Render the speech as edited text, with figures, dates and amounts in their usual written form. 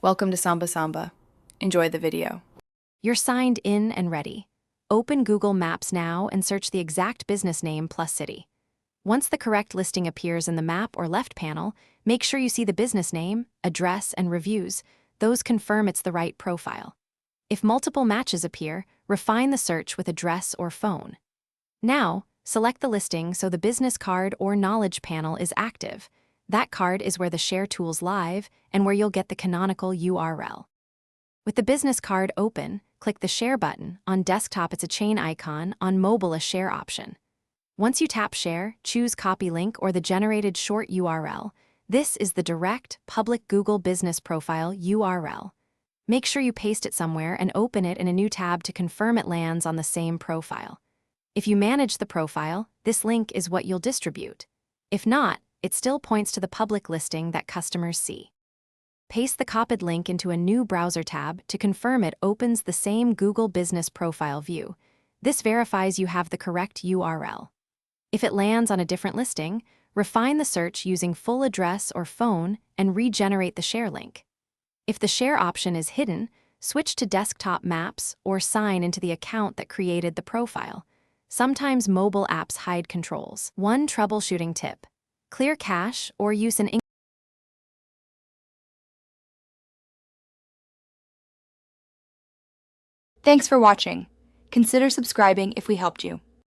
Welcome to Samba Samba. Enjoy the video. You're signed in and ready. Open Google Maps now and search the exact business name plus city. Once the correct listing appears in the map or left panel, make sure you see the business name, address, and reviews. Those confirm it's the right profile. If multiple matches appear, refine the search with address or phone. Now, select the listing so the business card or knowledge panel is active. That card is where the share tool's live and where you'll get the canonical URL. With the business card open, click the Share button. On desktop, it's a chain icon, on mobile, a share option. Once you tap Share, choose Copy Link or the generated short URL. This is the direct, public Google Business Profile URL. Make sure you paste it somewhere and open it in a new tab to confirm it lands on the same profile. If you manage the profile, this link is what you'll distribute. If not, it still points to the public listing that customers see. Paste the copied link into a new browser tab to confirm it opens the same Google Business Profile view. This verifies you have the correct URL. If it lands on a different listing, refine the search using full address or phone and regenerate the share link. If the share option is hidden, switch to desktop maps or sign into the account that created the profile. Sometimes mobile apps hide controls. One troubleshooting tip: clear cache or use an Thanks for watching. Consider subscribing if we helped you.